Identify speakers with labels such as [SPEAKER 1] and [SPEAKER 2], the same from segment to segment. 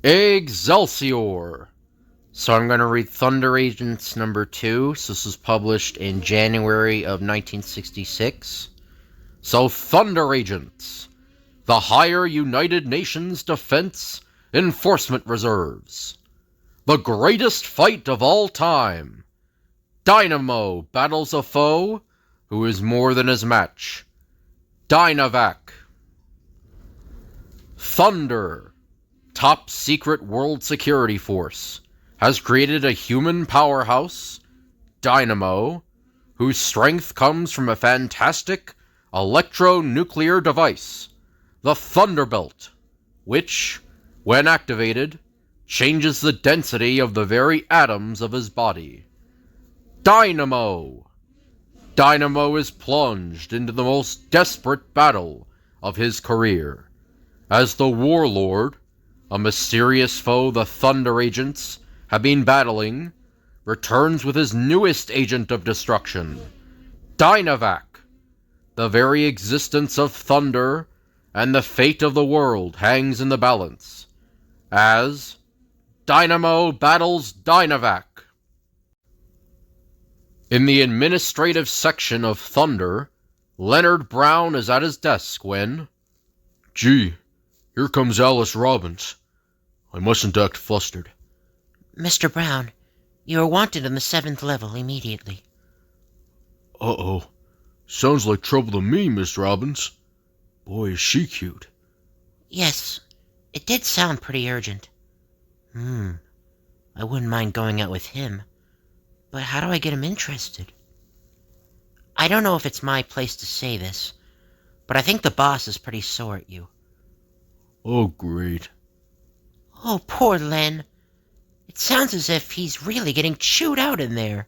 [SPEAKER 1] Excelsior! So I'm going to read Thunder Agents number 2. So this was published in January of 1966. So Thunder Agents, the Higher United Nations Defense Enforcement Reserves. The greatest fight of all time. Dynamo battles a foe who is more than his match. Dynavac. Thunder, top secret world security force, has created a human powerhouse, Dynamo, whose strength comes from a fantastic electronuclear device, the Thunderbelt, which, when activated, changes the density of the very atoms of his body. Dynamo! Dynamo is plunged into the most desperate battle of his career, as the warlord, a mysterious foe the Thunder Agents have been battling, returns with his newest agent of destruction, Dynavac. The very existence of Thunder and the fate of the world hangs in the balance, as Dynamo battles Dynavac. In the administrative section of Thunder, Leonard Brown is at his desk when, "Gee, here comes Alice Robbins. I mustn't act flustered."
[SPEAKER 2] Mr. Brown, you are wanted on the 7th level immediately.
[SPEAKER 3] Uh-oh. Sounds like trouble to me, Miss Robbins. Boy, is she cute.
[SPEAKER 2] Yes, it did sound pretty urgent. I wouldn't mind going out with him. But how do I get him interested? I don't know if it's my place to say this, but I think the boss is pretty sore at you.
[SPEAKER 3] Oh, great.
[SPEAKER 2] Oh, poor Len. It sounds as if he's really getting chewed out in there.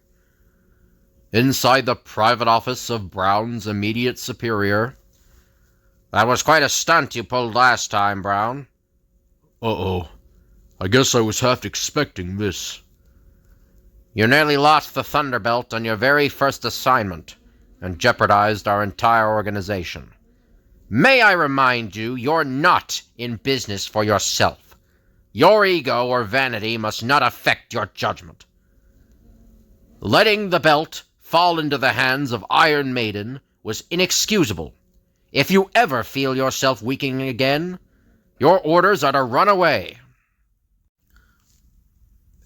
[SPEAKER 1] Inside the private office of Brown's immediate superior. "That was quite a stunt you pulled last time, Brown."
[SPEAKER 3] Uh-oh. I guess I was half expecting this.
[SPEAKER 1] "You nearly lost the Thunderbelt on your very first assignment and jeopardized our entire organization. May I remind you, you're not in business for yourself. Your ego or vanity must not affect your judgment. Letting the belt fall into the hands of Iron Maiden was inexcusable. If you ever feel yourself weakening again, your orders are to run away.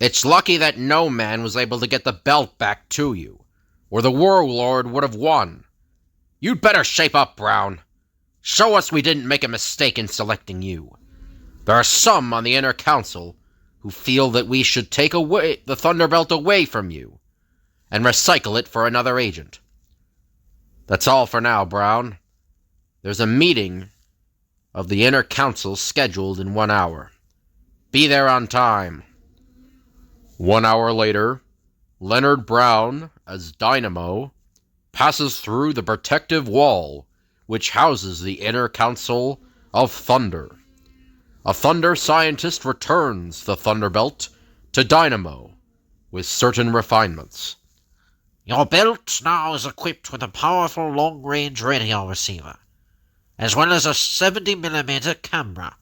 [SPEAKER 1] It's lucky that no man was able to get the belt back to you, or the warlord would have won. You'd better shape up, Brown. Show us we didn't make a mistake in selecting you. There are some on the Inner Council who feel that we should take away the Thunderbelt away from you and recycle it for another agent. That's all for now, Brown. There's a meeting of the Inner Council scheduled in 1 hour. Be there on time." 1 hour later, Leonard Brown, as Dynamo, passes through the protective wall which houses the Inner Council of Thunder. A Thunder scientist returns the Thunderbelt to Dynamo with certain refinements.
[SPEAKER 4] "Your belt now is equipped with a powerful long-range radio receiver, as well as a 70mm camera,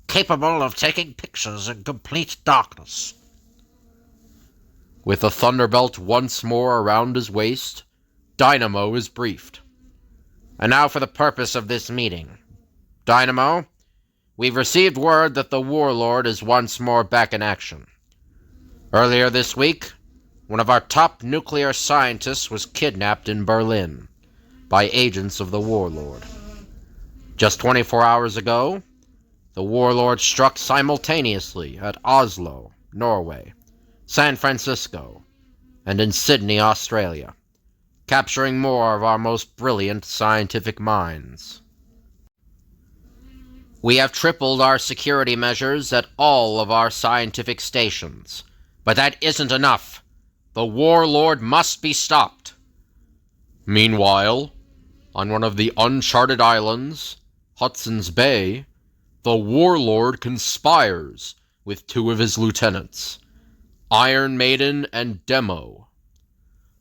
[SPEAKER 4] capable of taking pictures in complete darkness."
[SPEAKER 1] With the Thunderbelt once more around his waist, Dynamo is briefed. "And now for the purpose of this meeting. Dynamo, we've received word that the warlord is once more back in action. Earlier this week, one of our top nuclear scientists was kidnapped in Berlin by agents of the warlord. Just 24 hours ago, the warlord struck simultaneously at Oslo, Norway, San Francisco, and in Sydney, Australia, capturing more of our most brilliant scientific minds. We have tripled our security measures at all of our scientific stations, but that isn't enough. The warlord must be stopped." Meanwhile, on one of the uncharted islands, Hudson's Bay, the warlord conspires with 2 of his lieutenants, Iron Maiden and Demo.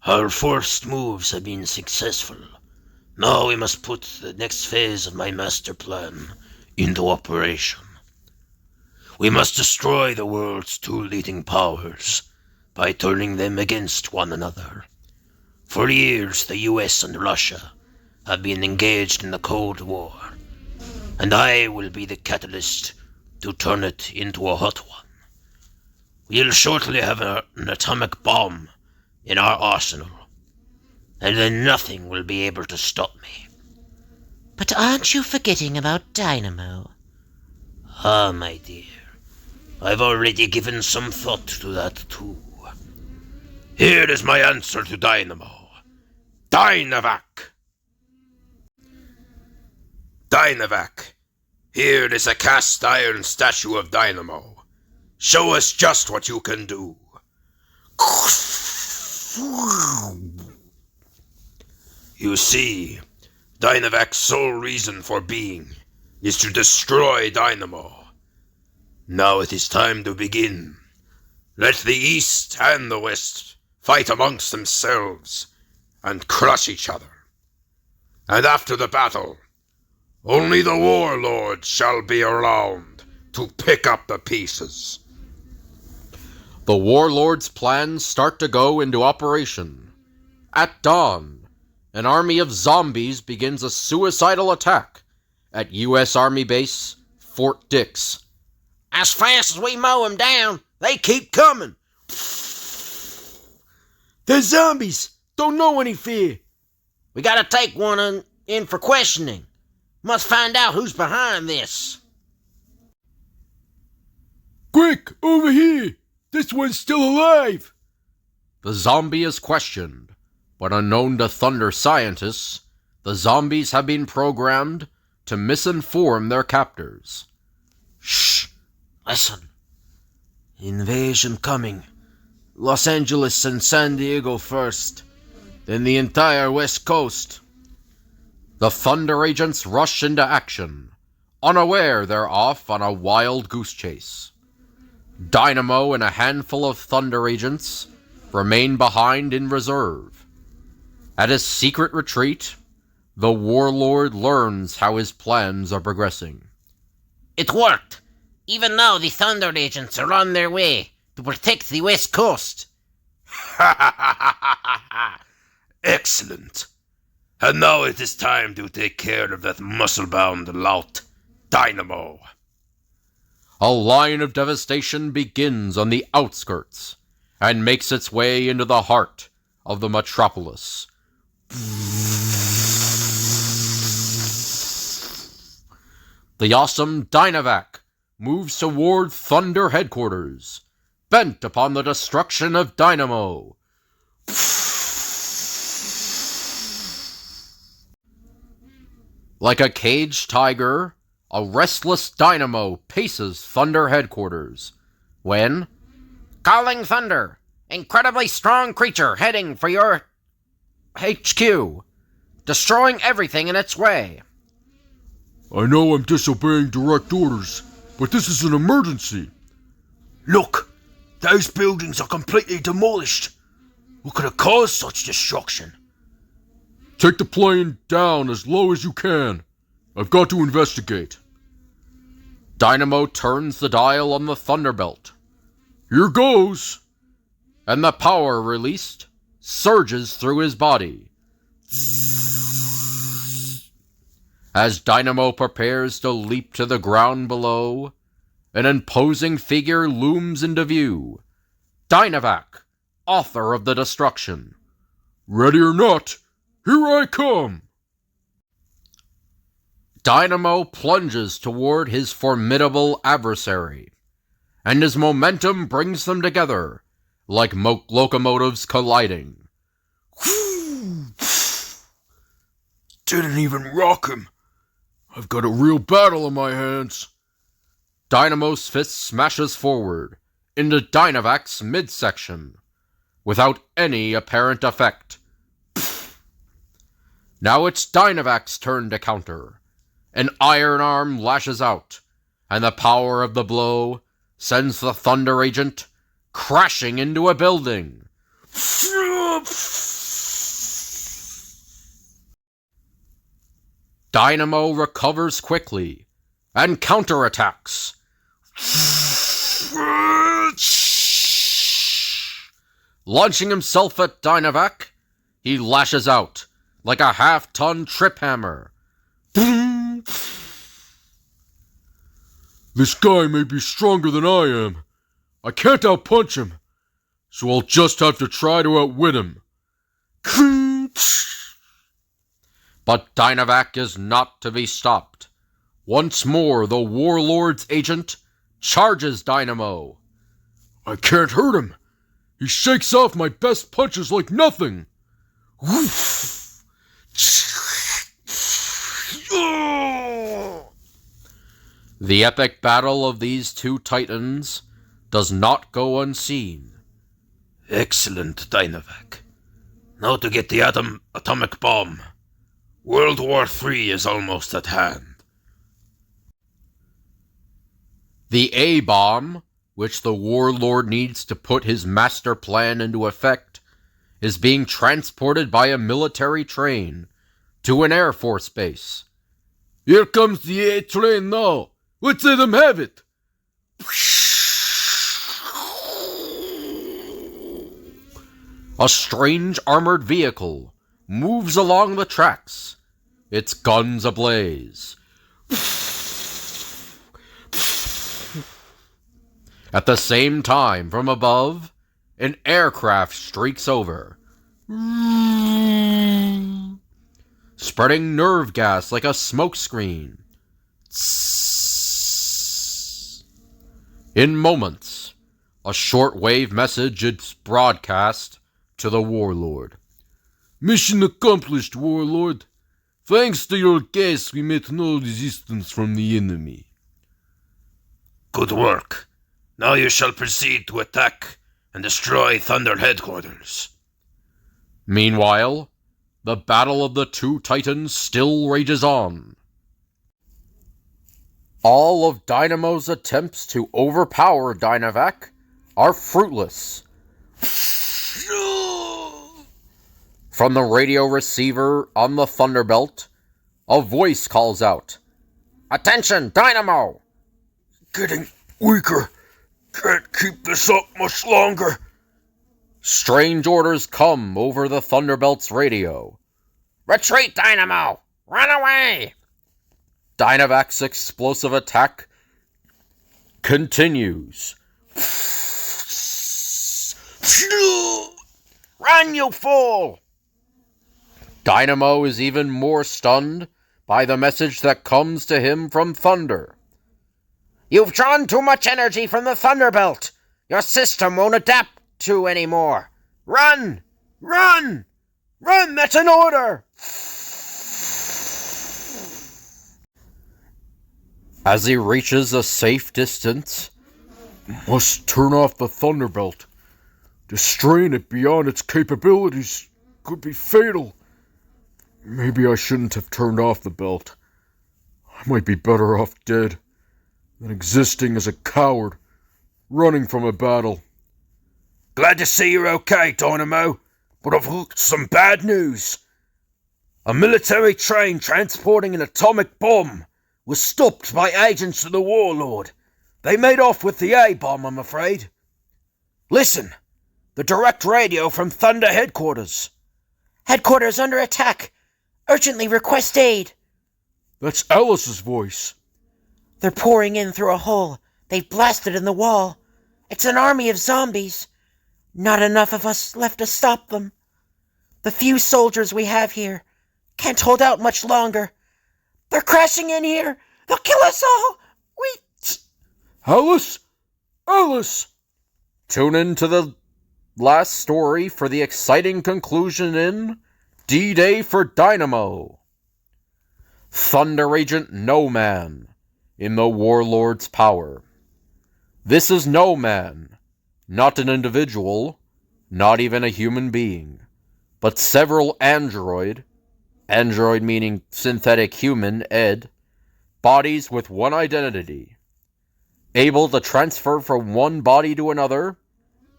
[SPEAKER 5] "Our first moves have been successful. Now we must put the next phase of my master plan into operation. We must destroy the world's two leading powers by turning them against one another. For years, the US and Russia have been engaged in the Cold War, and I will be the catalyst to turn it into a hot one. We'll shortly have an atomic bomb in our arsenal, and then nothing will be able to stop me.
[SPEAKER 2] But aren't you forgetting about Dynamo?
[SPEAKER 5] Ah, my dear, I've already given some thought to that too. Here is my answer to Dynamo. Dynavac! Dynavac, here is a cast iron statue of Dynamo. Show us just what you can do. You see, Dynavac's sole reason for being is to destroy Dynamo. Now it is time to begin. Let the East and the West fight amongst themselves and crush each other. And after the battle, only the warlord shall be around to pick up the pieces.
[SPEAKER 1] The warlord's plans start to go into operation. At dawn, an army of zombies begins a suicidal attack at U.S. Army Base Fort Dix.
[SPEAKER 2] As fast as we mow them down, they keep coming.
[SPEAKER 3] They're zombies! Don't know any fear!
[SPEAKER 2] We gotta take one in for questioning. Must find out who's behind this.
[SPEAKER 3] Quick, over here! This one's still alive!
[SPEAKER 1] The zombie is questioned, but unknown to Thunder scientists, the zombies have been programmed to misinform their captors.
[SPEAKER 5] Shh! Listen. Invasion coming. Los Angeles and San Diego first, then the entire West Coast.
[SPEAKER 1] The Thunder agents rush into action, unaware they're off on a wild goose chase. Dynamo and a handful of Thunder agents remain behind in reserve. At his secret retreat, the warlord learns how his plans are progressing.
[SPEAKER 2] It worked, even though the Thunder agents are on their way to protect the West Coast.
[SPEAKER 5] Excellent. And now it is time to take care of that muscle-bound lout, Dynamo.
[SPEAKER 1] A line of devastation begins on the outskirts and makes its way into the heart of the metropolis. The awesome Dynavac moves toward Thunder headquarters, bent upon the destruction of Dynamo. Like a caged tiger, a restless Dynamo paces Thunder headquarters, when...
[SPEAKER 2] Calling Thunder! Incredibly strong creature heading for your HQ, destroying everything in its way.
[SPEAKER 3] I know I'm disobeying direct orders, but this is an emergency.
[SPEAKER 5] Look, those buildings are completely demolished. What could have caused such destruction?
[SPEAKER 3] Take the plane down as low as you can. I've got to investigate.
[SPEAKER 1] Dynamo turns the dial on the Thunderbelt.
[SPEAKER 3] Here goes!
[SPEAKER 1] And the power released surges through his body. As Dynamo prepares to leap to the ground below, an imposing figure looms into view. Dynavac, author of the destruction.
[SPEAKER 3] Ready or not, here I come!
[SPEAKER 1] Dynamo plunges toward his formidable adversary, and his momentum brings them together like locomotives colliding.
[SPEAKER 3] Didn't even rock him. I've got a real battle on my hands.
[SPEAKER 1] Dynamo's fist smashes forward into Dynavac's midsection, without any apparent effect. Now it's Dynavac's turn to counter. An iron arm lashes out, and the power of the blow sends the Thunder agent crashing into a building. Dynamo recovers quickly and counterattacks. Launching himself at Dynavac, he lashes out like a half-ton trip hammer.
[SPEAKER 3] This guy may be stronger than I am. I can't outpunch him, so I'll just have to try to outwit him.
[SPEAKER 1] But Dynavac is not to be stopped. Once more, the warlord's agent charges Dynamo.
[SPEAKER 3] I can't hurt him. He shakes off my best punches like nothing.
[SPEAKER 1] The epic battle of these two titans does not go unseen.
[SPEAKER 5] Excellent, Dynavac. Now to get the atomic bomb. World War III is almost at hand.
[SPEAKER 1] The A-bomb, which the warlord needs to put his master plan into effect, is being transported by a military train to an Air Force base.
[SPEAKER 3] Here comes the A train now. Let's let them have it.
[SPEAKER 1] A strange armored vehicle moves along the tracks, its guns ablaze. At the same time, from above, an aircraft streaks over, spreading nerve gas like a smokescreen. In moments, a shortwave message is broadcast to the warlord.
[SPEAKER 3] Mission accomplished, warlord. Thanks to your gas, we met no resistance from the enemy.
[SPEAKER 5] Good work. Now you shall proceed to attack and destroy Thunder headquarters.
[SPEAKER 1] Meanwhile, the battle of the two titans still rages on. All of Dynamo's attempts to overpower Dynavac are fruitless. From the radio receiver on the Thunderbelt, a voice calls out, "Attention, Dynamo!"
[SPEAKER 3] Getting weaker. Can't keep this up much longer.
[SPEAKER 1] Strange orders come over the Thunderbelt's radio.
[SPEAKER 2] Retreat, Dynamo! Run away!
[SPEAKER 1] Dynavac's explosive attack continues.
[SPEAKER 2] Run, you fool!
[SPEAKER 1] Dynamo is even more stunned by the message that comes to him from Thunder.
[SPEAKER 2] You've drawn too much energy from the Thunderbelt. Your system won't adapt to anymore. Run! Run! Run! That's an order!
[SPEAKER 1] As he reaches a safe distance,
[SPEAKER 3] Must turn off the Thunderbelt. To strain it beyond its capabilities could be fatal. Maybe I shouldn't have turned off the belt. I might be better off dead than existing as a coward, running from a battle.
[SPEAKER 5] Glad to see you're okay, Dynamo, but I've got some bad news. A military train transporting an atomic bomb was stopped by agents of the warlord. They made off with the A-bomb, I'm afraid. Listen, the direct radio from Thunder headquarters.
[SPEAKER 2] Headquarters under attack. Urgently request aid.
[SPEAKER 3] That's Alice's voice.
[SPEAKER 2] They're pouring in through a hole they've blasted in the wall. It's an army of zombies. Not enough of us left to stop them. The few soldiers we have here can't hold out much longer. They're crashing in here. They'll kill us all.
[SPEAKER 3] Alice? Alice!
[SPEAKER 1] tune in to the last story for the exciting conclusion in D-Day for Dynamo. Thunder Agent No Man in the Warlord's power. This is No Man, not an individual, not even a human being, but several android meaning synthetic human, Ed, bodies with one identity. Able to transfer from one body to another,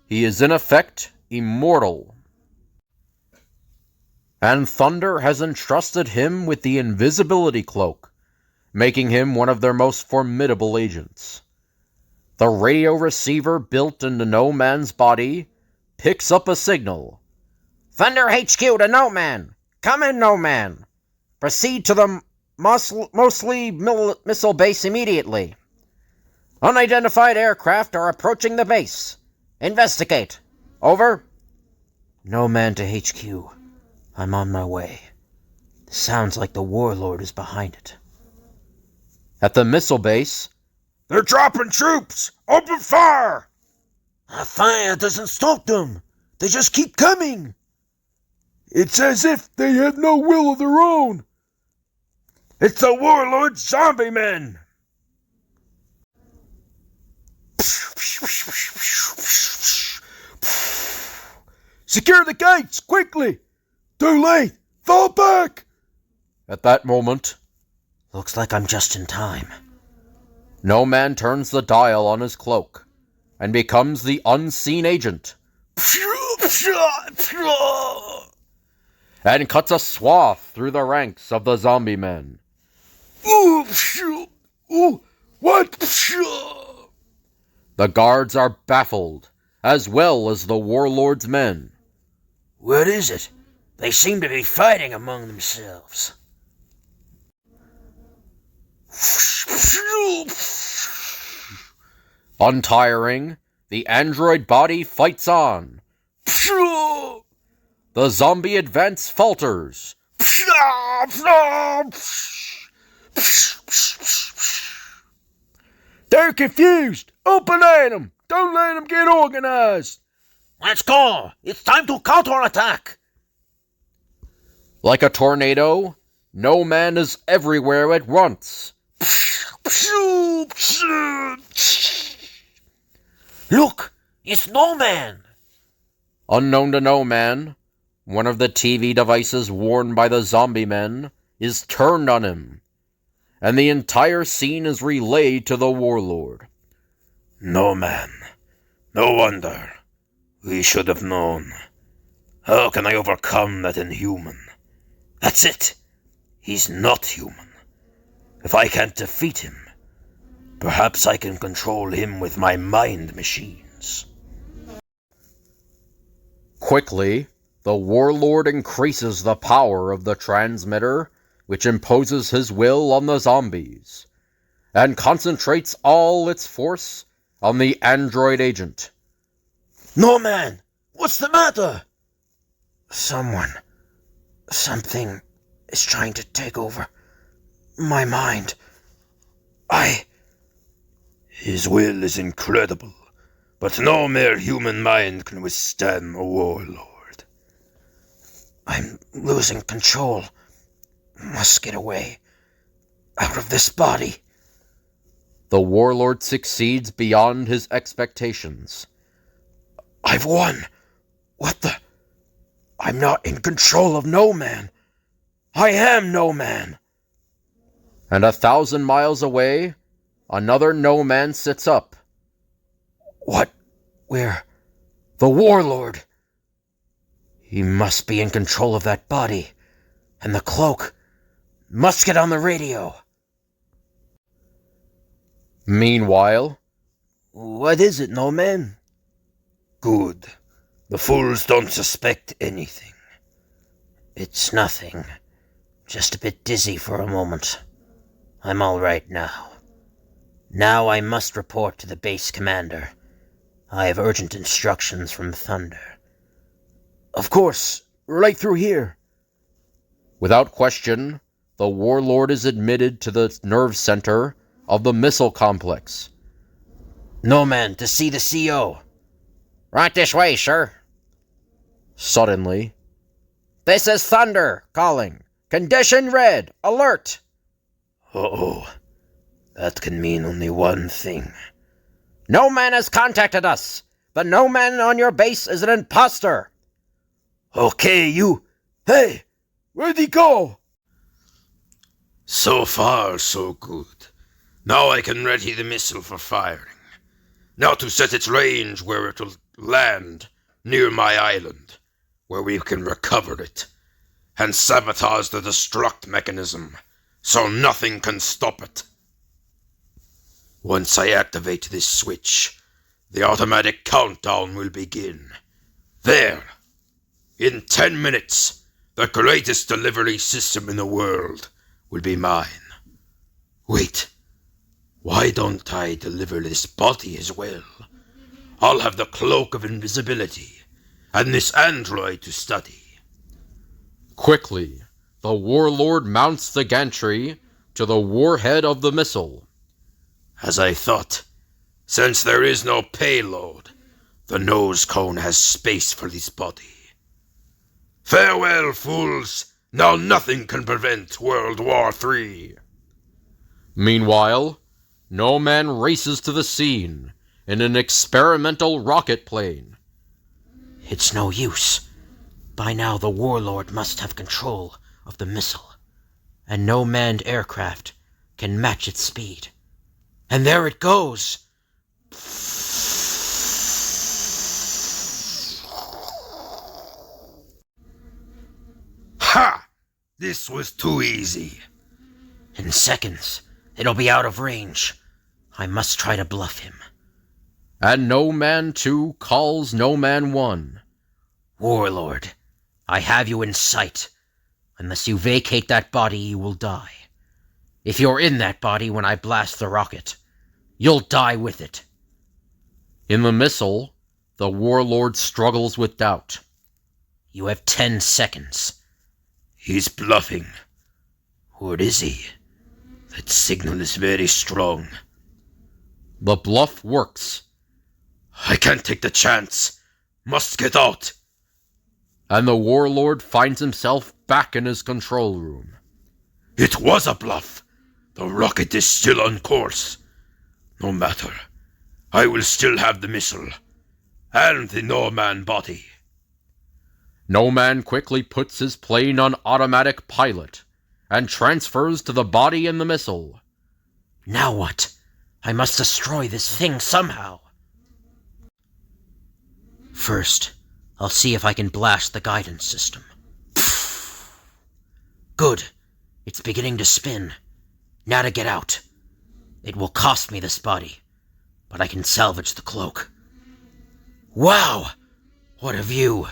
[SPEAKER 1] he is in effect immortal. And Thunder has entrusted him with the invisibility cloak, making him one of their most formidable agents. The radio receiver built into No Man's body picks up a signal.
[SPEAKER 2] Thunder HQ to No Man. Come in, No Man. Proceed to the mostly missile base immediately. Unidentified aircraft are approaching the base. Investigate. Over. No Man to HQ. I'm on my way. Sounds like the warlord is behind it.
[SPEAKER 1] At the missile base,
[SPEAKER 3] They're dropping troops! Open fire!
[SPEAKER 2] Our fire doesn't stop them. They just keep coming.
[SPEAKER 3] It's as if they had no will of their own. It's the warlord's zombie men! Secure the gates, quickly! Too late! Fall back!
[SPEAKER 1] at that moment,
[SPEAKER 2] Looks like I'm just in time.
[SPEAKER 1] No Man turns the dial on his cloak and becomes the unseen agent and cuts a swath through the ranks of the zombie men.
[SPEAKER 3] What?
[SPEAKER 1] The guards are baffled, as well as the warlord's men.
[SPEAKER 2] What is it? They seem to be fighting among themselves.
[SPEAKER 1] Untiring, the android body fights on. The zombie advance falters.
[SPEAKER 3] They're confused! Open at them! Don't let them get organized!
[SPEAKER 2] Let's go! It's time to counterattack!
[SPEAKER 1] Like a tornado, No Man is everywhere at once.
[SPEAKER 2] Look! It's No Man!
[SPEAKER 1] Unknown to No Man, one of the TV devices worn by the zombie men is turned on him, and the entire scene is relayed to the warlord.
[SPEAKER 5] No Man. No wonder. We should have known. How can I overcome that inhuman? That's it. He's not human. If I can't defeat him, perhaps I can control him with my mind machines.
[SPEAKER 1] Quickly, the warlord increases the power of the transmitter, which imposes his will on the zombies, and concentrates all its force on the android agent.
[SPEAKER 2] No Man! What's the matter? Something is trying to take over my mind.
[SPEAKER 5] His will is incredible, but no mere human mind can withstand a warlord.
[SPEAKER 2] I'm losing control. Must get away. Out of this body.
[SPEAKER 1] The warlord succeeds beyond his expectations.
[SPEAKER 2] I've won. What the? I'm not in control of No Man. I am No Man.
[SPEAKER 1] And 1,000 miles away, another No Man sits up.
[SPEAKER 2] What? Where? The warlord. He must be in control of that body. And the cloak. Must get on the radio.
[SPEAKER 1] Meanwhile,
[SPEAKER 2] What is it, No Man?
[SPEAKER 5] Good. The fools don't suspect anything.
[SPEAKER 2] It's nothing. Just a bit dizzy for a moment. I'm all right now. Now I must report to the base commander. I have urgent instructions from Thunder. Of course, right through here.
[SPEAKER 1] without question, the warlord is admitted to the nerve center of the missile complex.
[SPEAKER 2] No Man, to see the CO. Right this way, sir.
[SPEAKER 1] Suddenly,
[SPEAKER 2] This is Thunder calling. Condition red. Alert.
[SPEAKER 5] Uh-oh. That can mean only one thing.
[SPEAKER 2] No Man has contacted us. The No Man on your base is an imposter.
[SPEAKER 5] Okay, you.
[SPEAKER 3] Hey! Where'd he go?
[SPEAKER 5] So far, so good. Now I can ready the missile for firing. Now to set its range where it will land near my island, where we can recover it, and sabotage the destruct mechanism, so nothing can stop it. Once I activate this switch, the automatic countdown will begin. There! In 10 minutes, the greatest delivery system in the world will be mine. Wait, why don't I deliver this body as well? I'll have the cloak of invisibility, and this android to study.
[SPEAKER 1] Quickly, the warlord mounts the gantry to the warhead of the missile.
[SPEAKER 5] As I thought, since there is no payload, the nose cone has space for this body. Farewell, fools! Now nothing can prevent World War III.
[SPEAKER 1] Meanwhile, No Man races to the scene in an experimental rocket plane.
[SPEAKER 2] It's no use. By now the warlord must have control of the missile, and no manned aircraft can match its speed. And there it goes!
[SPEAKER 5] Ha! This was too easy.
[SPEAKER 2] In seconds, it'll be out of range. I must try to bluff him.
[SPEAKER 1] And No Man 2 calls No Man 1.
[SPEAKER 2] Warlord, I have you in sight. Unless you vacate that body, you will die. If you're in that body when I blast the rocket, you'll die with it.
[SPEAKER 1] In the missile, the warlord struggles with doubt.
[SPEAKER 2] You have 10 seconds.
[SPEAKER 5] He's bluffing. What is he? That signal is very strong.
[SPEAKER 1] The bluff works,
[SPEAKER 5] I can't take the chance. Must get out.
[SPEAKER 1] and the warlord finds himself back in his control room.
[SPEAKER 5] It was a bluff. The rocket is still on course. No matter. I will still have the missile. And the No Man body.
[SPEAKER 1] No Man quickly puts his plane on automatic pilot and transfers to the body in the missile.
[SPEAKER 2] Now what? I must destroy this thing somehow. First, I'll see if I can blast the guidance system. Good. It's beginning to spin. Now to get out. It will cost me this body, but I can salvage the cloak. Wow! What a view.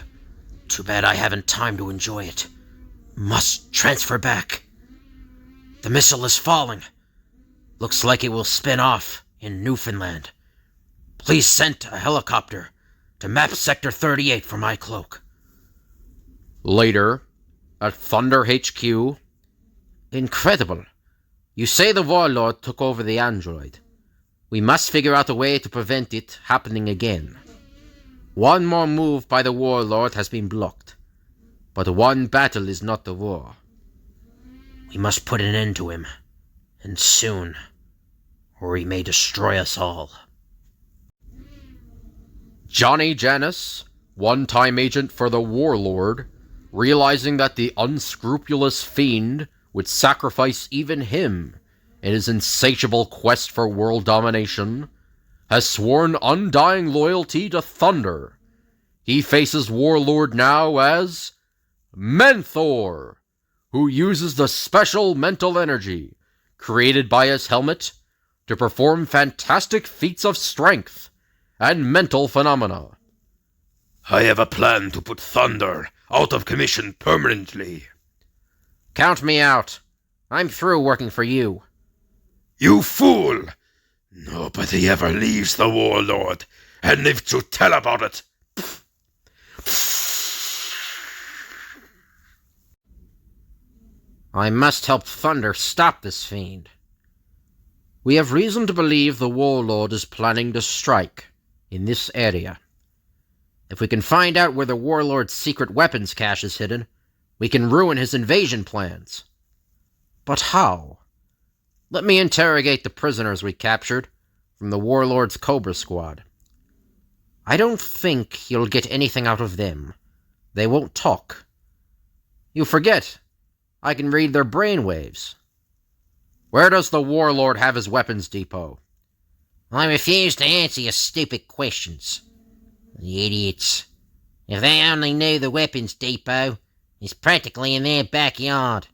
[SPEAKER 2] Too bad I haven't time to enjoy it. Must transfer back. The missile is falling. Looks like it will spin off in Newfoundland. Please send a helicopter to map Sector 38 for my cloak.
[SPEAKER 1] Later, at Thunder HQ. Incredible. You say the warlord took over the android. We must figure out a way to prevent it happening again. One more move by the warlord has been blocked. But one battle is not the war.
[SPEAKER 2] We must put an end to him. And soon. Or he may destroy us all.
[SPEAKER 1] Johnny Janus, one-time agent for the warlord, realizing that the unscrupulous fiend would sacrifice even him in his insatiable quest for world domination, has sworn undying loyalty to Thunder. He faces Warlord now as Menthor, who uses the special mental energy created by his helmet to perform fantastic feats of strength and mental phenomena.
[SPEAKER 5] I have a plan to put Thunder out of commission permanently.
[SPEAKER 2] Count me out. I'm through working for you.
[SPEAKER 5] You fool! Nobody ever leaves the warlord and lives to tell about it.
[SPEAKER 2] I must help Thunder stop this fiend. We have reason to believe the warlord is planning to strike in this area. If we can find out where the warlord's secret weapons cache is hidden, we can ruin his invasion plans. But how? Let me interrogate the prisoners we captured from the warlord's Cobra squad. I don't think you'll get anything out of them. They won't talk. You forget, I can read their brainwaves. Where does the warlord have his weapons depot? I refuse to answer your stupid questions. The idiots. If they only knew the weapons depot is practically in their backyard,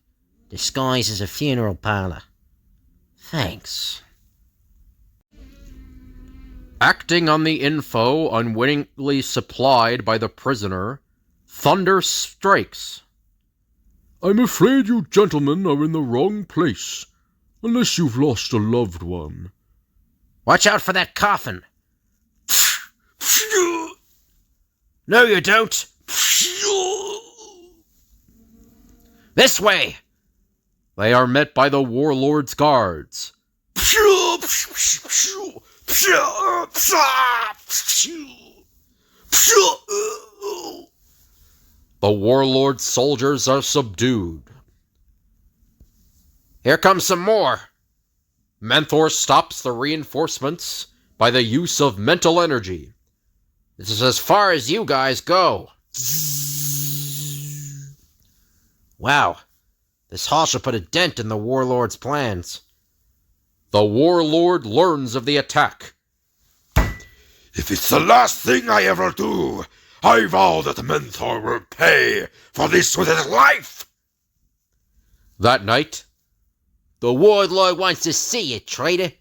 [SPEAKER 2] disguised as a funeral parlor. Thanks.
[SPEAKER 1] Acting on the info unwittingly supplied by the prisoner, Thunder strikes.
[SPEAKER 3] I'm afraid you gentlemen are in the wrong place, unless you've lost a loved one.
[SPEAKER 2] Watch out for that coffin. No, you don't. This way.
[SPEAKER 1] They are met by the warlord's guards. The warlord's soldiers are subdued.
[SPEAKER 2] Here comes some more.
[SPEAKER 1] Menthor stops the reinforcements by the use of mental energy.
[SPEAKER 2] This is as far as you guys go. Wow, this hall should put a dent in the warlord's plans.
[SPEAKER 1] The warlord learns of the attack.
[SPEAKER 6] If it's the last thing I ever do, I vow that Menthor will pay for this with his life!
[SPEAKER 1] That night,
[SPEAKER 2] The warlord wants to see you, traitor.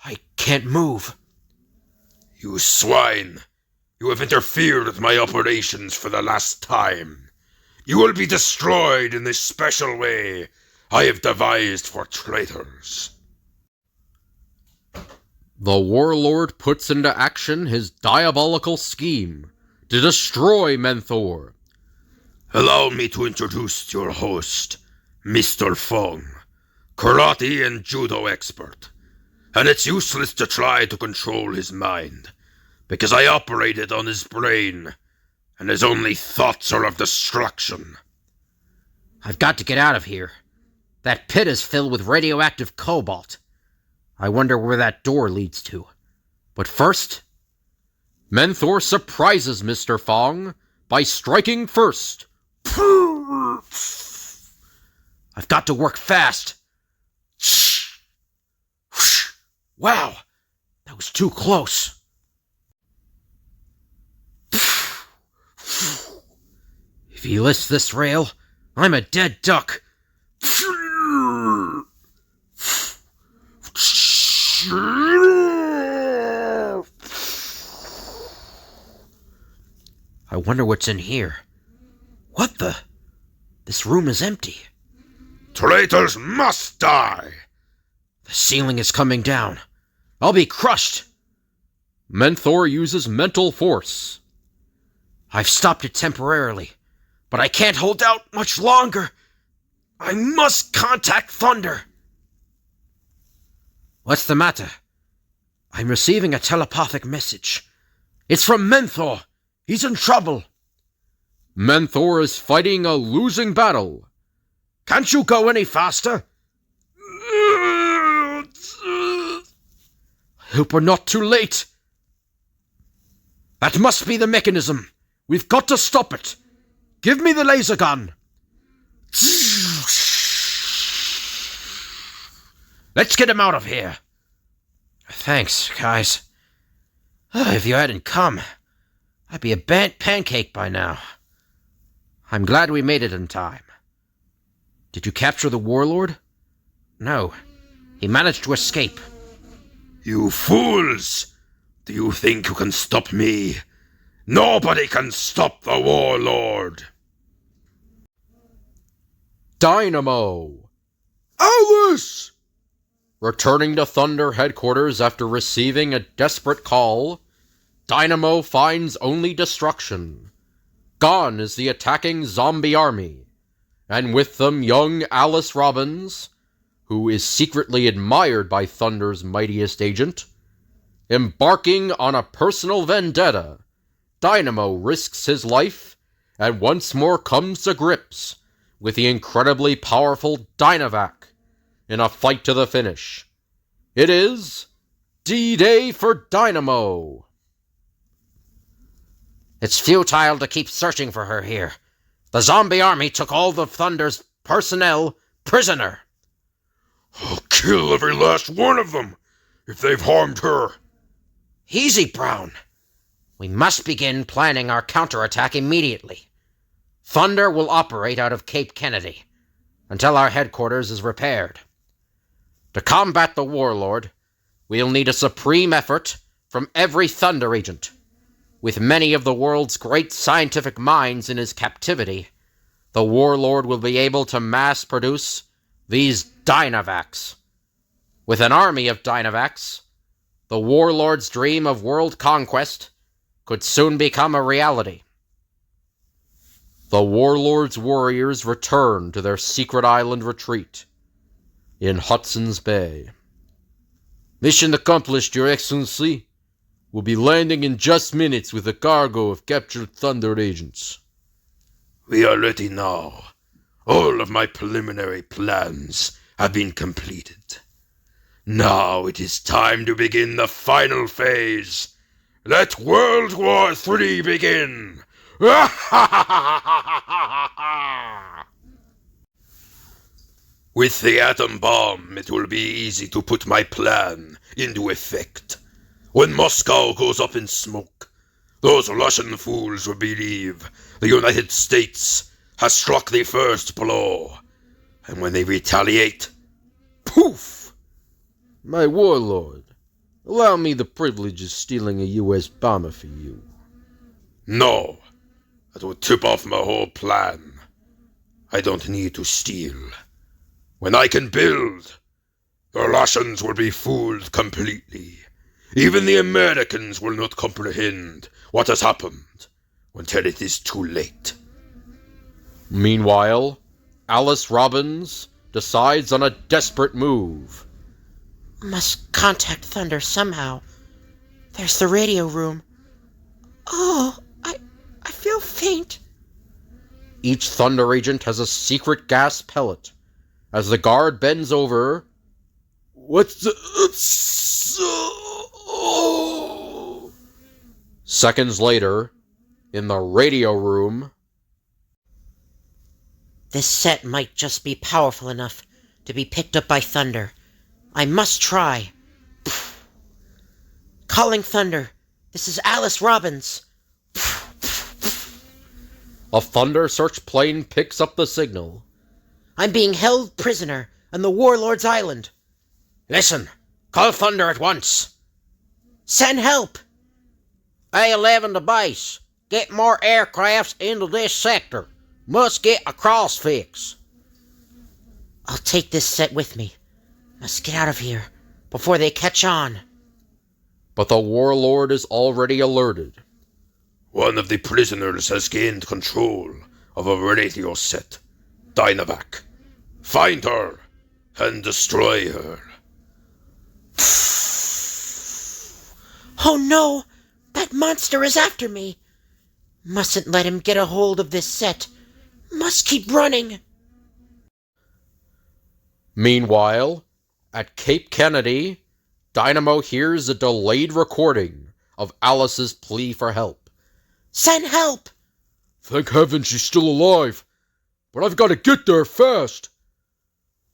[SPEAKER 2] I can't move.
[SPEAKER 6] You swine! You have interfered with my operations for the last time. You will be destroyed in this special way I have devised for traitors.
[SPEAKER 1] the warlord puts into action his diabolical scheme to destroy Menthor.
[SPEAKER 6] Allow me to introduce your host, Mr. Fong, karate and judo expert. And it's useless to try to control his mind, because I operated on his brain, and his only thoughts are of destruction.
[SPEAKER 2] I've got to get out of here. That pit is filled with radioactive cobalt. I wonder where that door leads to. But first,
[SPEAKER 1] Menthor surprises Mr. Fong by striking first.
[SPEAKER 2] I've got to work fast. Wow, that was too close. If he lifts this rail, I'm a dead duck. I wonder what's in here. What the? This room is empty.
[SPEAKER 6] Traitors must die!
[SPEAKER 2] The ceiling is coming down. I'll be crushed.
[SPEAKER 1] Menthor uses mental force.
[SPEAKER 2] I've stopped it temporarily, but I can't hold out much longer. I must contact Thunder. What's the matter? I'm receiving a telepathic message. It's from Menthor. He's in trouble.
[SPEAKER 1] Menthor is fighting a losing battle.
[SPEAKER 2] Can't you go any faster? Hope we're not too late. That must be the mechanism. We've got to stop it. Give me the laser gun. Let's get him out of here. Thanks, guys. If you hadn't come, I'd be a pancake by now. I'm glad we made it in time. Did you capture the warlord? No. He managed to escape.
[SPEAKER 6] You fools! Do you think you can stop me? Nobody can stop the warlord!
[SPEAKER 1] Dynamo.
[SPEAKER 6] Alice!
[SPEAKER 1] Returning to Thunder headquarters after receiving a desperate call, Dynamo finds only destruction. Gone is the attacking zombie army, and with them young Alice Robbins, who is secretly admired by Thunder's mightiest agent. Embarking on a personal vendetta, Dynamo risks his life and once more comes to grips with the incredibly powerful Dynavac in a fight to the finish. It is D-Day for Dynamo.
[SPEAKER 2] It's futile to keep searching for her here. The zombie army took all the Thunder's personnel prisoner.
[SPEAKER 6] I'll kill every last one of them if they've harmed her.
[SPEAKER 2] Easy, Brown. We must begin planning our counterattack immediately. Thunder will operate out of Cape Kennedy until our headquarters is repaired. To combat the warlord, we'll need a supreme effort
[SPEAKER 1] from every Thunder Agent. With many of the world's great scientific minds in his captivity, the warlord will be able to mass-produce these Dynavacs. With an army of Dynavacs, the warlord's dream of world conquest could soon become a reality. The warlord's warriors return to their secret island retreat in Hudson's Bay. Mission accomplished, Your Excellency. We'll be landing in just minutes with a cargo of captured Thunder Agents.
[SPEAKER 6] We are ready now. All of my preliminary plans have been completed. Now it is time to begin the final phase. Let World War III begin! With the atom bomb, it will be easy to put my plan into effect. When Moscow goes up in smoke, those Russian fools will believe the United States has struck the first blow. And when they retaliate, poof!
[SPEAKER 1] My warlord, allow me the privilege of stealing a U.S. bomber for you.
[SPEAKER 6] No, that would tip off my whole plan. I don't need to steal. When I can build, the Russians will be fooled completely. Even the Americans will not comprehend what has happened until it is too late.
[SPEAKER 1] Meanwhile, Alice Robbins decides on a desperate move.
[SPEAKER 2] Must contact Thunder somehow. There's the radio room. Oh, I feel faint.
[SPEAKER 1] Each Thunder Agent has a secret gas pellet. As the guard bends over,
[SPEAKER 3] What's the...
[SPEAKER 1] seconds later, in the radio room,
[SPEAKER 2] This set might just be powerful enough to be picked up by Thunder. I must try. Calling Thunder. This is Alice Robbins.
[SPEAKER 1] a Thunder search plane picks up the signal.
[SPEAKER 2] I'm being held prisoner on the Warlord's Island.
[SPEAKER 4] Listen, call Thunder at once.
[SPEAKER 2] Send help.
[SPEAKER 4] A-11 to base. Get more aircrafts into this sector. Must get a cross fix.
[SPEAKER 2] I'll take this set with me. Must get out of here before they catch on.
[SPEAKER 1] But the warlord is already alerted.
[SPEAKER 6] One of the prisoners has gained control of a radio set, Dynavac. Find her and destroy her.
[SPEAKER 2] Oh no! That monster is after me! Mustn't let him get a hold of this set. Must keep running.
[SPEAKER 1] Meanwhile, at Cape Kennedy, Dynamo hears a delayed recording of Alice's plea for help.
[SPEAKER 2] Send help!
[SPEAKER 3] Thank heaven she's still alive. But I've got to get there fast.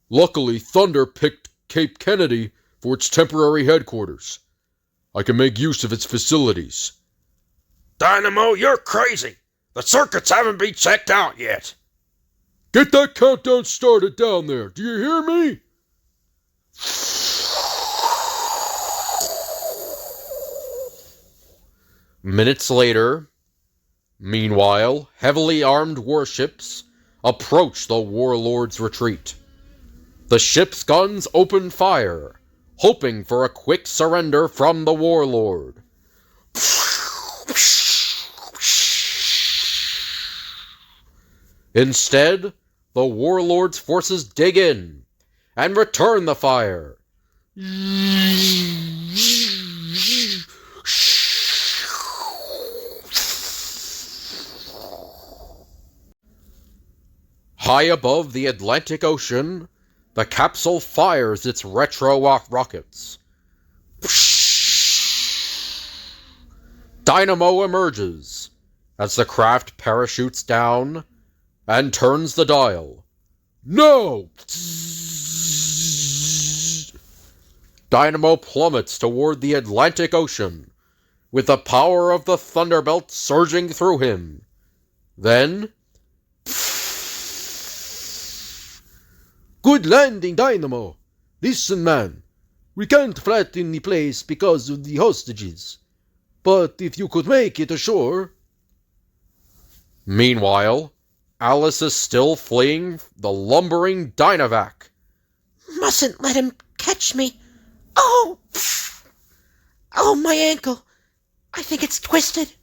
[SPEAKER 3] Luckily, Thunder picked Cape Kennedy for its temporary headquarters. I can make use of its facilities.
[SPEAKER 6] Dynamo, you're crazy. The circuits haven't been checked out yet.
[SPEAKER 3] Get that countdown started down there. Do you hear me?
[SPEAKER 1] Minutes later, meanwhile, heavily armed warships approach the warlord's retreat. The ship's guns open fire, hoping for a quick surrender from the warlord. Instead, the warlord's forces dig in and return the fire. High above the Atlantic Ocean, the capsule fires its retro rockets. Dynamo emerges as the craft parachutes down and turns the dial.
[SPEAKER 3] No!
[SPEAKER 1] Dynamo plummets toward the Atlantic Ocean, with the power of the Thunderbelt surging through him. Then,
[SPEAKER 3] Good landing, Dynamo. Listen, man. We can't flatten the place because of the hostages. But if you could make it ashore...
[SPEAKER 1] Meanwhile, Alice is still fleeing the lumbering Dynavac.
[SPEAKER 2] Mustn't let him catch me. Oh! Oh, my ankle. I think it's twisted.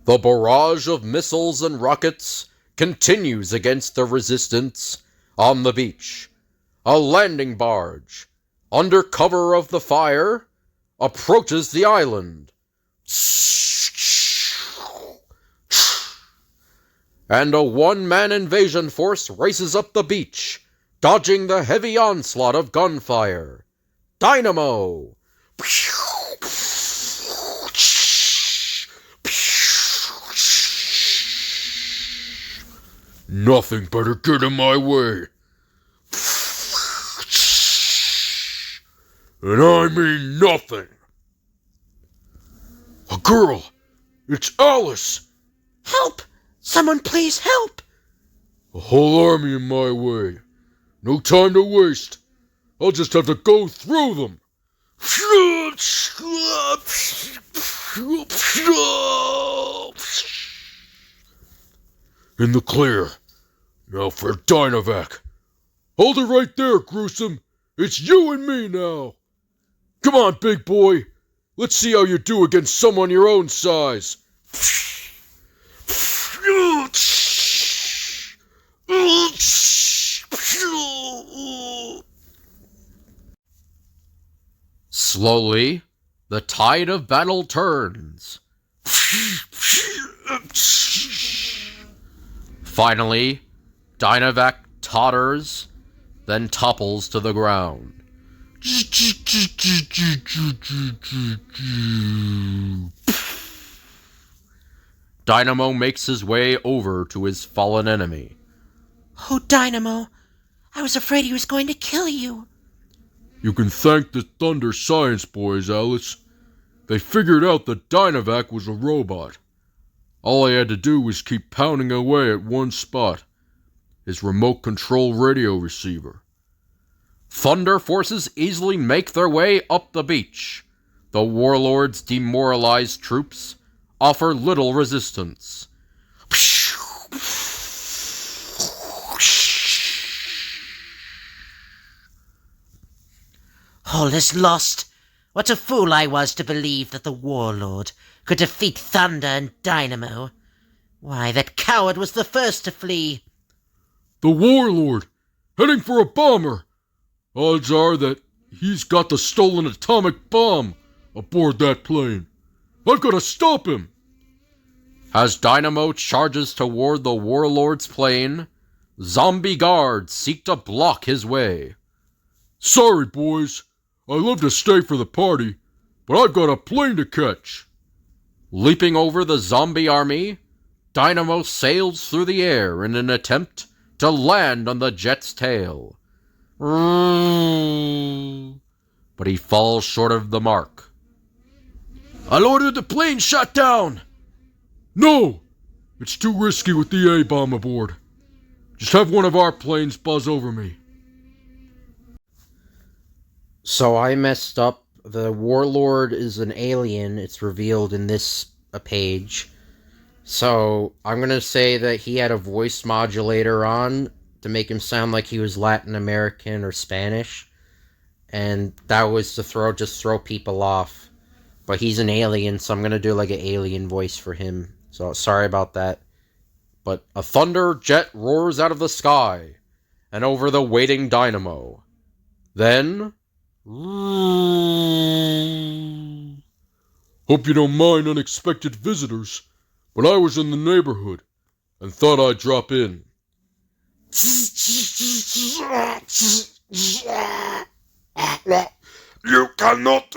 [SPEAKER 1] The barrage of missiles and rockets continues against the resistance on the beach. A landing barge, under cover of the fire, approaches the island. And a one-man invasion force races up the beach, dodging the heavy onslaught of gunfire. Dynamo!
[SPEAKER 3] Nothing better get in my way. And I mean nothing. A girl! It's Alice!
[SPEAKER 2] Help! Someone please help!
[SPEAKER 3] A whole army in my way. No time to waste. I'll just have to go through them. In the clear. Now for Dynavac. Hold it right there, Gruesome. It's you and me now. Come on, big boy. Let's see how you do against someone your own size.
[SPEAKER 1] Slowly, the tide of battle turns. Finally, Dynavac totters, then topples to the ground. Dynamo makes his way over to his fallen enemy.
[SPEAKER 2] Oh, Dynamo. I was afraid he was going to kill you.
[SPEAKER 3] You can thank the Thunder Science Boys, Alice. They figured out that Dynavac was a robot. All I had to do was keep pounding away at one spot. His remote control radio receiver.
[SPEAKER 1] Thunder forces easily make their way up the beach. The warlord's demoralized troops offer little resistance.
[SPEAKER 2] All is lost. What a fool I was to believe that the warlord could defeat Thunder and Dynamo. Why, that coward was the first to flee.
[SPEAKER 3] The warlord! Heading for a bomber! Odds are that he's got the stolen atomic bomb aboard that plane. I've got to stop him!
[SPEAKER 1] As Dynamo charges toward the warlord's plane, zombie guards seek to block his way.
[SPEAKER 3] Sorry, boys. I'd love to stay for the party, but I've got a plane to catch.
[SPEAKER 1] Leaping over the zombie army, Dynamo sails through the air in an attempt to land on the jet's tail. But he falls short of the mark.
[SPEAKER 3] I'll order the plane shot down! No! It's too risky with the A-bomb aboard. Just have one of our planes buzz over me.
[SPEAKER 2] So I messed up. The warlord is an alien. It's revealed in this page. So I'm going to say that he had a voice modulator on to make him sound like he was Latin American or Spanish. And that was to throw people off. But he's an alien, so I'm going to do like an alien voice for him. So sorry about that.
[SPEAKER 1] But a thunder jet roars out of the sky and over the waiting Dynamo. Then...
[SPEAKER 3] Hope you don't mind unexpected visitors, but I was in the neighborhood and thought I'd drop in.
[SPEAKER 6] You cannot...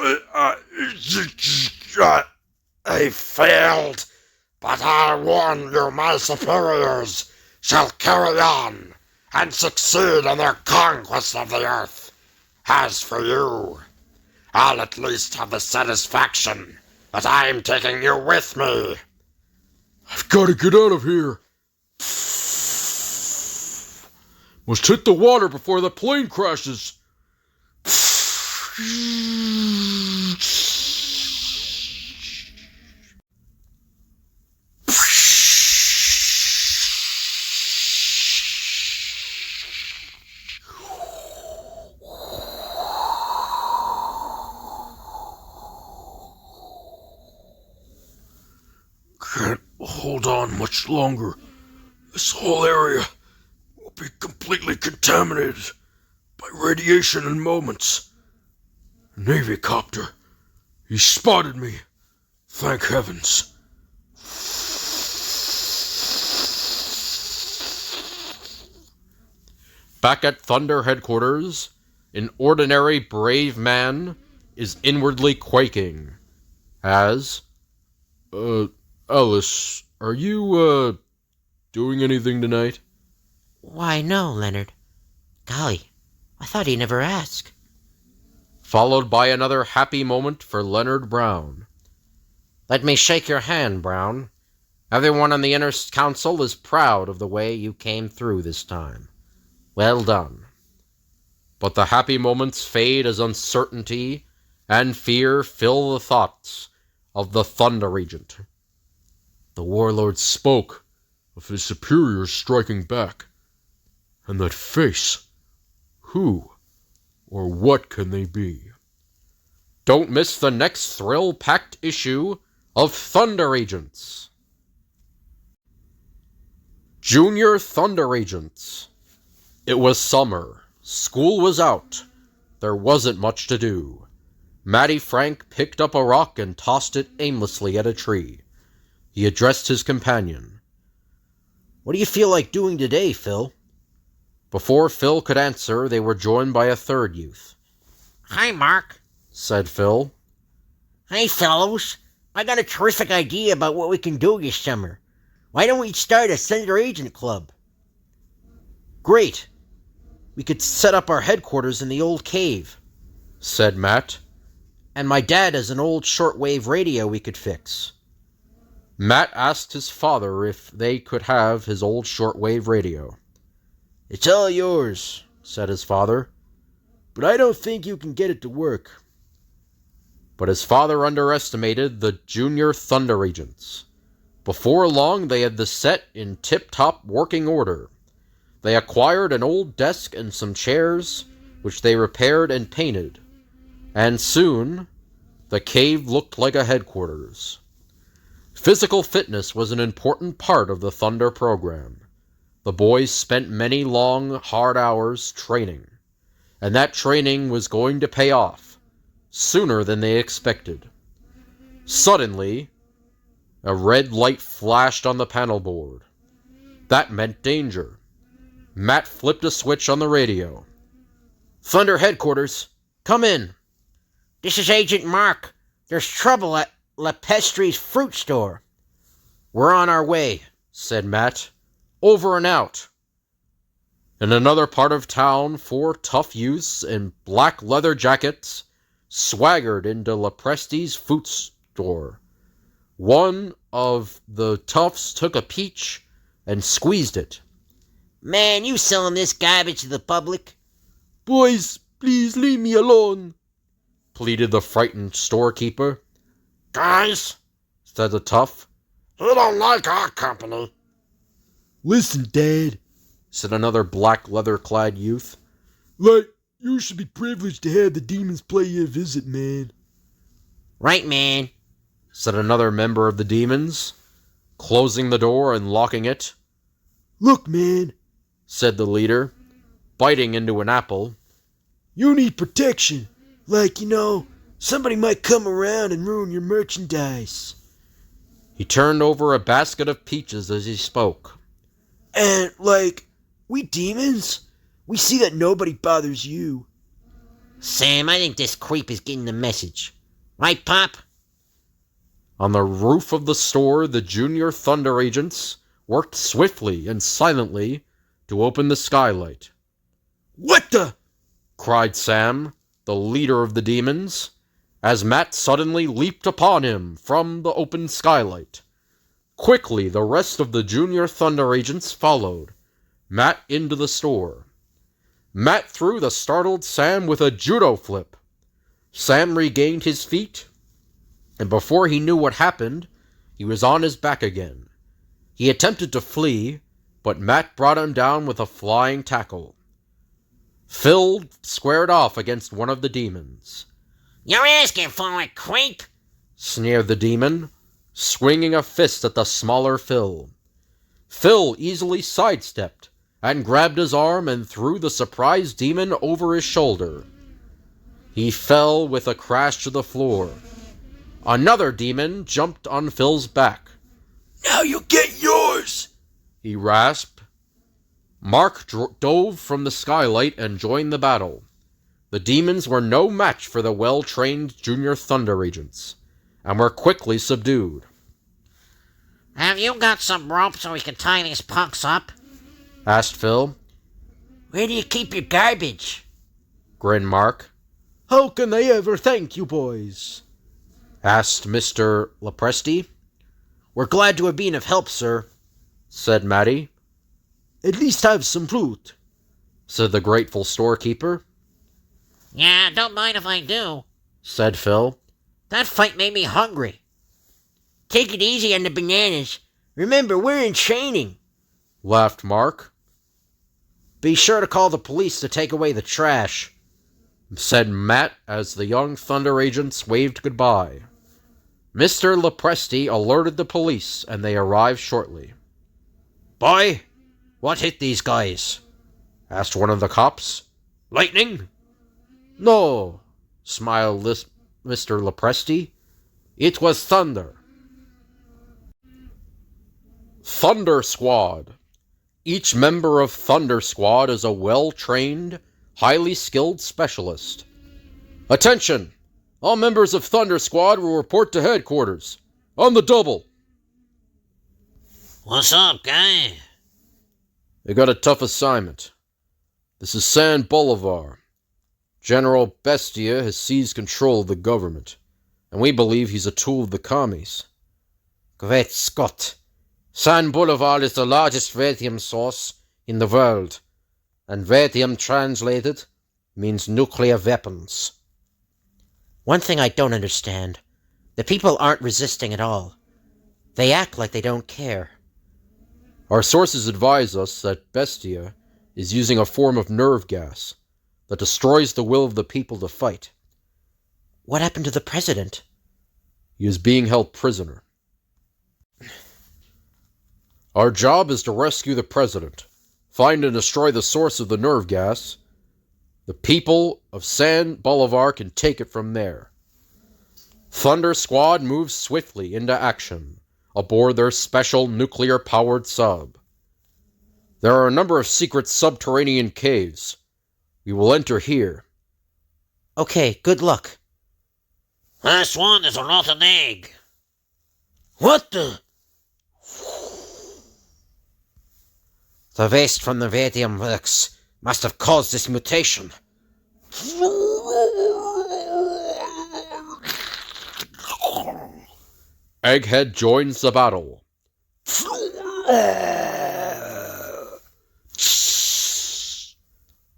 [SPEAKER 6] I failed, but I warn you, my superiors shall carry on and succeed in their conquest of the earth. As for you, I'll at least have the satisfaction that I'm taking you with me.
[SPEAKER 3] I've got to get out of here. Must hit the water before the plane crashes. Can't hold on much longer. This whole area will be completely contaminated by radiation in moments. Navy copter. He spotted me. Thank heavens.
[SPEAKER 1] Back at Thunder headquarters, an ordinary brave man is inwardly quaking as,
[SPEAKER 3] Alice, are you, doing anything tonight?
[SPEAKER 2] Why, no, Leonard. Golly, I thought he never asked.
[SPEAKER 1] followed by another happy moment for Leonard Brown. Let me shake your hand, Brown. Everyone on the Inner Council is proud of the way you came through this time. Well done. But the happy moments fade as uncertainty and fear fill the thoughts of the Thunder Regent.
[SPEAKER 3] The warlord spoke of his superiors striking back. And that face. Who or what can they be?
[SPEAKER 1] Don't miss the next thrill-packed issue of Thunder Agents. Junior Thunder Agents. It was summer. School was out. There wasn't much to do. Matty Frank picked up a rock and tossed it aimlessly at a tree. He addressed his companion. What do you feel like doing today, Phil? Before Phil could answer, they were joined by a third youth.
[SPEAKER 4] Hi, Mark,
[SPEAKER 1] said Phil.
[SPEAKER 4] Hey, fellows. I got a terrific idea about what we can do this summer. Why don't we start a Thunder Agent Club?
[SPEAKER 1] Great. We could set up our headquarters in the old cave, said Matt. And my dad has an old shortwave radio we could fix. Matt asked his father if they could have his old shortwave radio. It's all yours, said his father. But I don't think you can get it to work. But his father underestimated the Junior Thunder Agents. Before long, they had the set in tip-top working order. They acquired an old desk and some chairs, which they repaired and painted. And soon, the cave looked like a headquarters. Physical fitness was an important part of the Thunder program. The boys spent many long, hard hours training, and that training was going to pay off sooner than they expected. Suddenly, a red light flashed on the panel board. That meant danger. Matt flipped a switch on the radio. Thunder headquarters, come in.
[SPEAKER 4] This is Agent Mark. There's trouble at La Pestry's fruit store.
[SPEAKER 1] We're on our way, said Matt. Over and out. In another part of town, 4 tough youths in black leather jackets swaggered into Lepresti's fruit store. One of the toughs took a peach and squeezed it.
[SPEAKER 4] Man, you selling this garbage to the public?
[SPEAKER 3] Boys, please leave me alone,
[SPEAKER 1] pleaded the frightened storekeeper.
[SPEAKER 4] Guys,
[SPEAKER 1] said the tough,
[SPEAKER 4] you don't like our company.
[SPEAKER 3] Listen, Dad,
[SPEAKER 1] said another black leather-clad youth.
[SPEAKER 3] Like, you should be privileged to have the demons pay you a visit, man.
[SPEAKER 4] Right, man,
[SPEAKER 1] said another member of the demons, closing the door and locking it.
[SPEAKER 3] Look, man,
[SPEAKER 1] said the leader, biting into an apple.
[SPEAKER 3] You need protection. Like, somebody might come around and ruin your merchandise.
[SPEAKER 1] He turned over a basket of peaches as he spoke.
[SPEAKER 3] And, we demons, we see that nobody bothers you.
[SPEAKER 4] Sam, I think this creep is getting the message. Right, Pop?
[SPEAKER 1] On the roof of the store, the Junior Thunder Agents worked swiftly and silently to open the skylight.
[SPEAKER 3] What the?
[SPEAKER 1] Cried Sam, the leader of the demons, as Matt suddenly leaped upon him from the open skylight. Quickly, the rest of the Junior Thunder Agents followed Matt into the store. Matt threw the startled Sam with a judo flip, Sam regained his feet, and before he knew what happened, he was on his back again. He attempted to flee, but Matt brought him down with a flying tackle. Phil squared off against one of the demons.
[SPEAKER 4] You're asking for it, creep!
[SPEAKER 1] Sneered the demon, swinging a fist at the smaller Phil. Phil easily sidestepped and grabbed his arm and threw the surprised demon over his shoulder. He fell with a crash to the floor. Another demon jumped on Phil's back.
[SPEAKER 6] Now you get yours!
[SPEAKER 1] He rasped. Mark dove from the skylight and joined the battle. The demons were no match for the well-trained Junior Thunder agents, and were quickly subdued.
[SPEAKER 4] Have you got some rope so we can tie these punks up?
[SPEAKER 1] Asked Phil.
[SPEAKER 2] Where do you keep your garbage?
[SPEAKER 1] Grinned Mark.
[SPEAKER 3] How can I ever thank you, boys?
[SPEAKER 1] Asked Mr. Lepresti.
[SPEAKER 3] We're glad to have been of help, sir,
[SPEAKER 1] said Matty.
[SPEAKER 3] At least have some fruit,
[SPEAKER 1] said the grateful storekeeper.
[SPEAKER 4] Yeah, don't mind if I do,
[SPEAKER 1] said Phil.
[SPEAKER 4] That fight made me hungry.
[SPEAKER 2] Take it easy on the bananas. Remember, we're in training,
[SPEAKER 1] laughed Mark.
[SPEAKER 3] Be sure to call the police to take away the trash,
[SPEAKER 1] said Matt as the young Thunder agents waved goodbye. Mr. Lepresti alerted the police, and they arrived shortly.
[SPEAKER 3] Boy, what hit these guys?
[SPEAKER 1] Asked one of the cops.
[SPEAKER 3] Lightning?
[SPEAKER 1] No, smiled Mr. Lepresti. It was thunder. Thunder Squad. Each member of Thunder Squad is a well-trained, highly skilled specialist. Attention! All members of Thunder Squad will report to headquarters. On the double.
[SPEAKER 4] What's up, guy?
[SPEAKER 1] They got a tough assignment. This is San Bolivar. General Bestia has seized control of the government, and we believe he's a tool of the commies.
[SPEAKER 2] Great Scott! San Bolivar is the largest radium source in the world, and radium translated means nuclear weapons. One thing I don't understand. The people aren't resisting at all. They act like they don't care.
[SPEAKER 1] Our sources advise us that Bestia is using a form of nerve gas that destroys the will of the people to fight.
[SPEAKER 2] What happened to the president?
[SPEAKER 1] He is being held prisoner. Our job is to rescue the president, find and destroy the source of the nerve gas. The people of San Bolivar can take it from there. Thunder Squad moves swiftly into action aboard their special nuclear-powered sub. There are a number of secret subterranean caves. We will enter here.
[SPEAKER 2] Okay, good luck.
[SPEAKER 4] Last one is a rotten egg.
[SPEAKER 2] What the? The waste from the radium works must have caused this mutation.
[SPEAKER 1] Egghead joins the battle.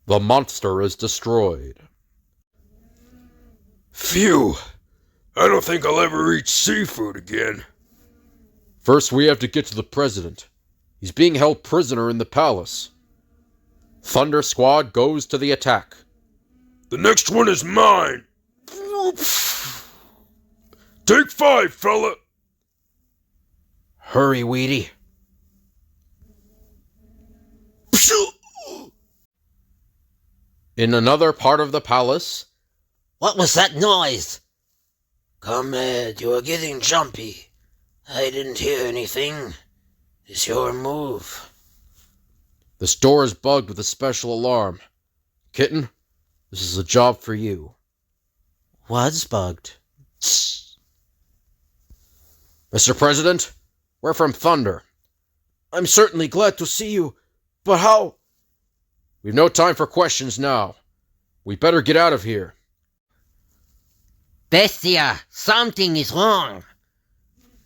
[SPEAKER 1] The monster is destroyed.
[SPEAKER 6] Phew! I don't think I'll ever eat seafood again.
[SPEAKER 1] First, we have to get to the president. He's being held prisoner in the palace. Thunder Squad goes to the attack.
[SPEAKER 6] The next one is mine. Take 5, fella.
[SPEAKER 3] Hurry, Weedy.
[SPEAKER 1] In another part of the palace,
[SPEAKER 2] What was that noise?
[SPEAKER 5] Comrade, you are getting jumpy. I didn't hear anything. It's your move.
[SPEAKER 1] this door is bugged with a special alarm. Kitten, this is a job for you.
[SPEAKER 2] Was bugged.
[SPEAKER 1] Mr. President, we're from Thunder.
[SPEAKER 3] I'm certainly glad to see you, but how?
[SPEAKER 1] We've no time for questions now. We better get out of here.
[SPEAKER 2] Bestia, something is wrong.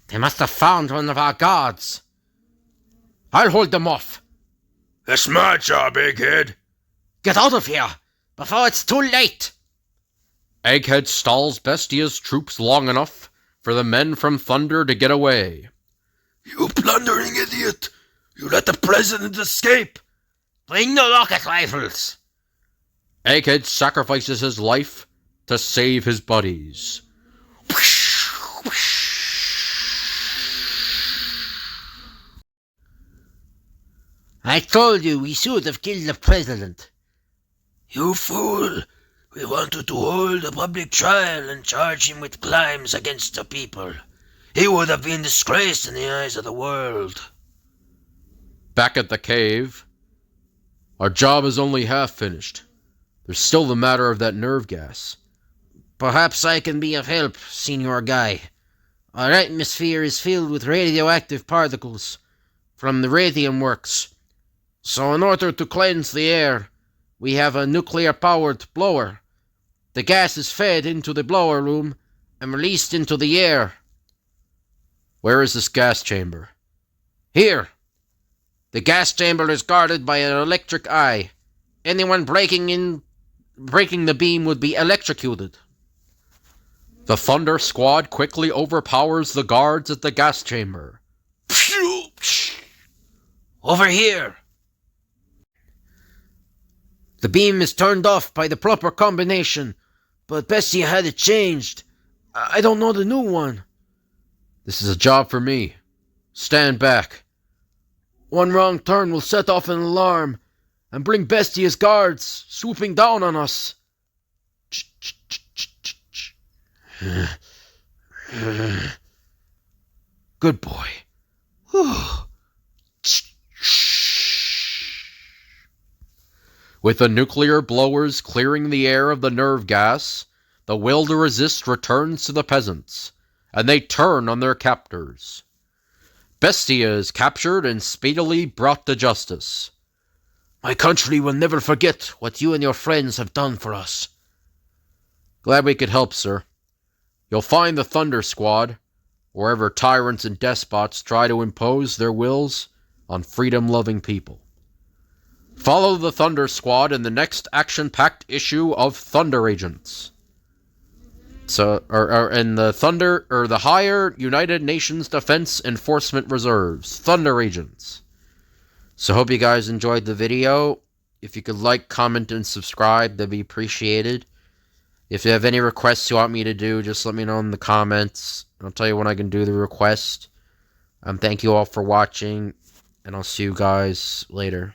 [SPEAKER 2] They must have found one of our guards. I'll hold them off.
[SPEAKER 6] That's my job, egghead.
[SPEAKER 2] Get out of here before it's too late.
[SPEAKER 1] Egghead stalls Bestia's troops long enough for the men from Thunder to get away.
[SPEAKER 6] You blundering idiot! You let the president escape!
[SPEAKER 4] Bring the rocket rifles!
[SPEAKER 1] Egghead sacrifices his life to save his buddies.
[SPEAKER 4] I told you we should have killed the president.
[SPEAKER 5] You fool! We wanted to hold a public trial and charge him with crimes against the people. He would have been disgraced in the eyes of the world.
[SPEAKER 1] Back at the cave, our job is only half finished. There's still the matter of that nerve gas.
[SPEAKER 4] Perhaps I can be of help, Senior Guy. Our atmosphere is filled with radioactive particles from the radium works. So in order to cleanse the air, we have a nuclear-powered blower. The gas is fed into the blower room and released into the air.
[SPEAKER 1] Where is this gas chamber?
[SPEAKER 4] Here. The gas chamber is guarded by an electric eye. Anyone breaking the beam would be electrocuted.
[SPEAKER 1] The Thunder Squad quickly overpowers the guards at the gas chamber.
[SPEAKER 5] Over here!
[SPEAKER 4] The beam is turned off by the proper combination, but Bestia had it changed. I don't know the new one.
[SPEAKER 1] This is a job for me. Stand back.
[SPEAKER 4] One wrong turn will set off an alarm and bring Bestia's guards swooping down on us.
[SPEAKER 1] Good boy. With the nuclear blowers clearing the air of the nerve gas, the will to resist returns to the peasants, and they turn on their captors. Bestia is captured and speedily brought to justice.
[SPEAKER 4] My country will never forget what you and your friends have done for us.
[SPEAKER 1] Glad we could help, sir. You'll find the Thunder Squad, wherever tyrants and despots try to impose their wills on freedom-loving people. Follow the Thunder Squad in the next action-packed issue of Thunder Agents. In the Higher United Nations Defense Enforcement Reserves, Thunder Agents. So hope you guys enjoyed the video. If you could like, comment, and subscribe, that'd be appreciated. If you have any requests you want me to do, just let me know in the comments. I'll tell you when I can do the request. Thank you all for watching, and I'll see you guys later.